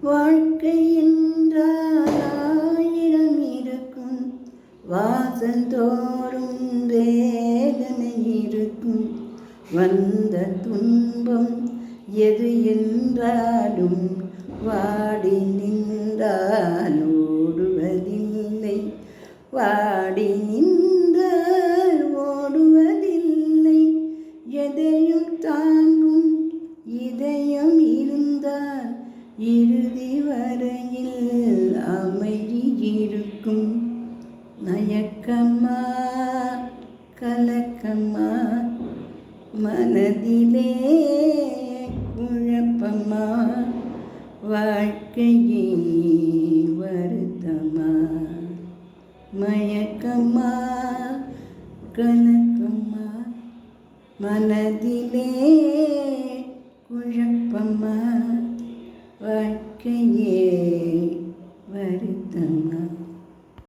வாழ்க்கை என்றால் ஆயிரம் இருக்கும், வாசந்தோறும் வேதனை இருக்கும். வந்த துன்பம் எது என்றாலும் வாடி நின்றால் ஓடுவதில்லை, வாடி நின்றால் ஓடுவதில்லை. எதையும் தாங்கும் இதயம் இருந்தால் இறுதி வரையில் அமைதி இருக்கும். மயக்கமா கலக்கமா மனதிலே குழப்பமா, வாழ்க்கையே வருத்தமா. மயக்கமா கலக்கமா மனதிலே குழப்பமா, வாழ்க்கையே வருத்தமா.